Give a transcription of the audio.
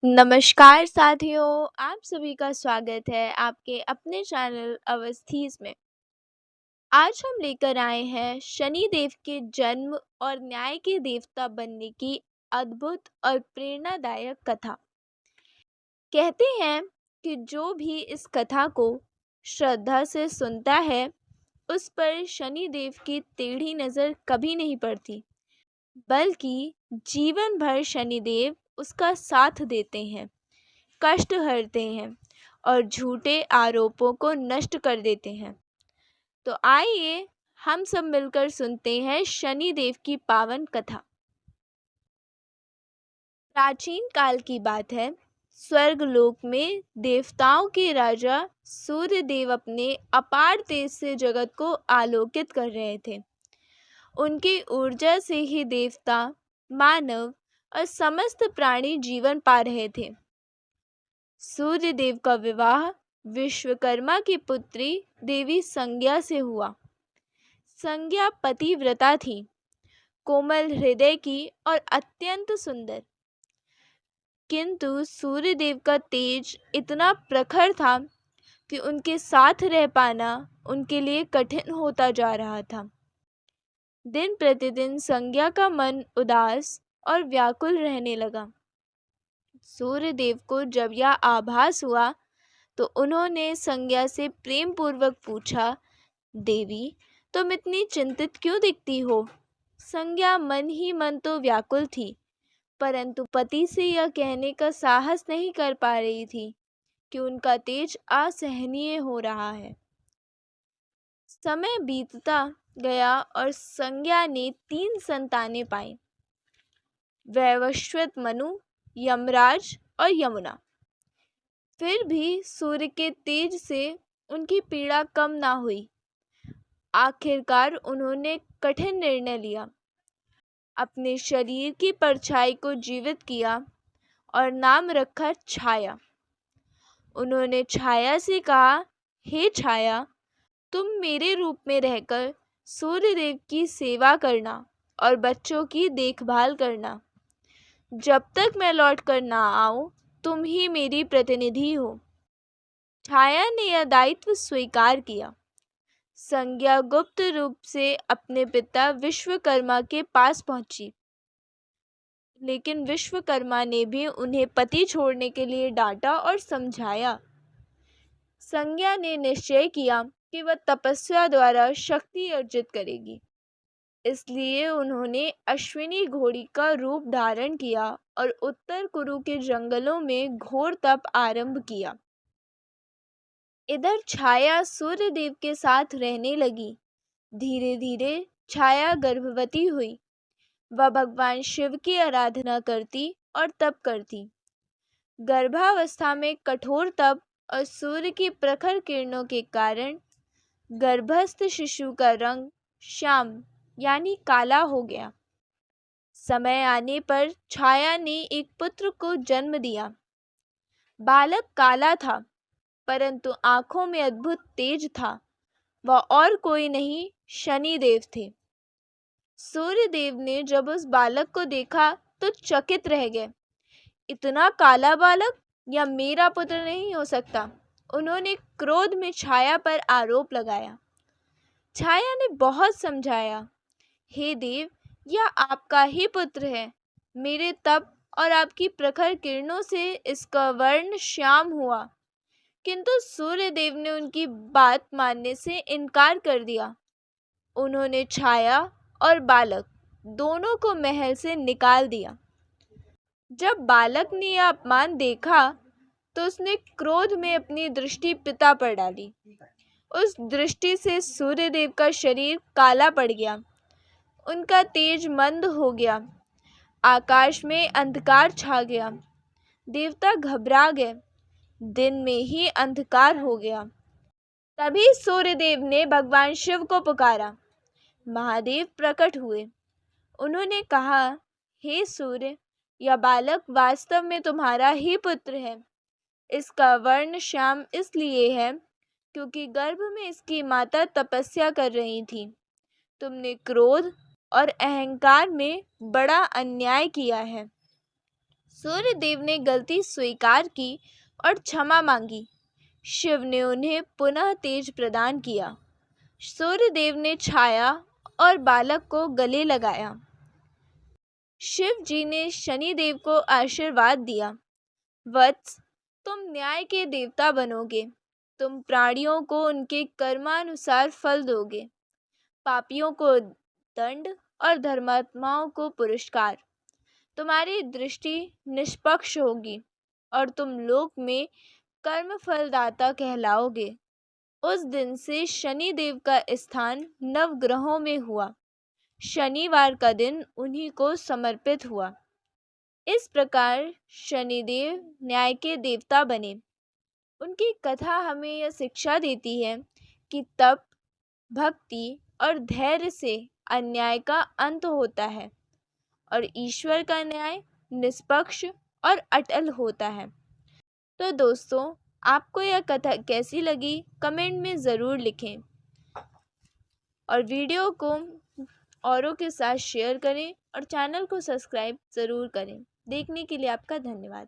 नमस्कार साथियों, आप सभी का स्वागत है आपके अपने चैनल अवस्थीज में। आज हम लेकर आए हैं शनिदेव के जन्म और न्याय के देवता बनने की अद्भुत और प्रेरणादायक कथा। कहते हैं कि जो भी इस कथा को श्रद्धा से सुनता है, उस पर शनिदेव की टेढ़ी नज़र कभी नहीं पड़ती, बल्कि जीवन भर शनिदेव उसका साथ देते हैं, कष्ट हरते हैं और झूठे आरोपों को नष्ट कर देते हैं। तो आइए हम सब मिलकर सुनते हैं शनि देव की पावन कथा। प्राचीन काल की बात है। स्वर्गलोक में देवताओं के राजा सूर्य देव अपने अपार तेज से जगत को आलोकित कर रहे थे। उनकी ऊर्जा से ही देवता, मानव और समस्त प्राणी जीवन पा रहे थे। सूर्य देव का विवाह विश्वकर्मा की पुत्री देवी संज्ञा से हुआ। संज्ञा पतिव्रता थी, कोमल हृदय की और अत्यंत सुंदर। किंतु सूर्य देव का तेज इतना प्रखर था कि उनके साथ रह पाना उनके लिए कठिन होता जा रहा था। दिन प्रतिदिन संज्ञा का मन उदास और व्याकुल रहने लगा। सूर्य देव को जब यह आभास हुआ तो उन्होंने संज्ञा से प्रेम पूर्वक पूछा, देवी, तुम इतनी चिंतित क्यों दिखती हो? संज्ञा मन ही मन तो व्याकुल थी, परंतु पति से यह कहने का साहस नहीं कर पा रही थी कि उनका तेज असहनीय हो रहा है। समय बीतता गया और संज्ञा ने 3 संतानें पाई, वैवस्वत मनु, यमराज और यमुना। फिर भी सूर्य के तेज से उनकी पीड़ा कम ना हुई। आखिरकार उन्होंने कठिन निर्णय लिया, अपने शरीर की परछाई को जीवित किया और नाम रखा छाया। उन्होंने छाया से कहा, हे छाया, तुम मेरे रूप में रहकर सूर्य देव की सेवा करना और बच्चों की देखभाल करना। जब तक मैं लौट कर ना आऊं, तुम ही मेरी प्रतिनिधि हो। छाया ने यह दायित्व स्वीकार किया। संज्ञा गुप्त रूप से अपने पिता विश्वकर्मा के पास पहुंची, लेकिन विश्वकर्मा ने भी उन्हें पति छोड़ने के लिए डांटा और समझाया। संज्ञा ने निश्चय किया कि वह तपस्या द्वारा शक्ति अर्जित करेगी, इसलिए उन्होंने अश्विनी घोड़ी का रूप धारण किया और उत्तर कुरु के जंगलों में घोर तप आरंभ किया। इधर छाया सूर्य देव के साथ रहने लगी। धीरे धीरे छाया गर्भवती हुई। वह भगवान शिव की आराधना करती और तप करती। गर्भावस्था में कठोर तप और सूर्य की प्रखर किरणों के कारण गर्भस्थ शिशु का रंग श्याम यानी काला हो गया। समय आने पर छाया ने एक पुत्र को जन्म दिया। बालक काला था, परंतु आंखों में अद्भुत तेज था। वह और कोई नहीं, शनिदेव थे। सूर्य देव ने जब उस बालक को देखा तो चकित रह गए। इतना काला बालक, या मेरा पुत्र नहीं हो सकता। उन्होंने क्रोध में छाया पर आरोप लगाया। छाया ने बहुत समझाया, हे देव, यह आपका ही पुत्र है। मेरे तप और आपकी प्रखर किरणों से इसका वर्ण श्याम हुआ। किंतु सूर्य देव ने उनकी बात मानने से इनकार कर दिया। उन्होंने छाया और बालक दोनों को महल से निकाल दिया। जब बालक ने यह अपमान देखा तो उसने क्रोध में अपनी दृष्टि पिता पर डाली। उस दृष्टि से सूर्यदेव का शरीर काला पड़ गया। उनका तेज मंद हो गया। आकाश में अंधकार छा गया। देवता घबरा गए। दिन में ही अंधकार हो गया। तभी सूर्यदेव ने भगवान शिव को पुकारा। महादेव प्रकट हुए। उन्होंने कहा, हे सूर्य, यह बालक वास्तव में तुम्हारा ही पुत्र है। इसका वर्ण श्याम इसलिए है क्योंकि गर्भ में इसकी माता तपस्या कर रही थी। तुमने क्रोध और अहंकार में बड़ा अन्याय किया है। सूर्य देव ने गलती स्वीकार की और क्षमा मांगी। शिव ने उन्हें पुनः तेज प्रदान किया। सूर्य देव ने छाया और बालक को गले लगाया। शिव जी ने शनि देव को आशीर्वाद दिया, वत्स, तुम न्याय के देवता बनोगे। तुम प्राणियों को उनके कर्मानुसार फल दोगे, पापियों को दंड और धर्मात्माओं को पुरस्कार। तुम्हारी दृष्टि निष्पक्ष होगी और तुम लोक में कर्म फलदाता कहलाओगे। उस दिन से शनि देव का स्थान नवग्रहों में हुआ। शनिवार का दिन उन्हीं को समर्पित हुआ। इस प्रकार शनिदेव न्याय के देवता बने। उनकी कथा हमें यह शिक्षा देती है कि तप, भक्ति और धैर्य से अन्याय का अंत होता है और ईश्वर का न्याय निष्पक्ष और अटल होता है। तो दोस्तों, आपको यह कथा कैसी लगी कमेंट में ज़रूर लिखें और वीडियो को औरों के साथ शेयर करें और चैनल को सब्सक्राइब ज़रूर करें। देखने के लिए आपका धन्यवाद।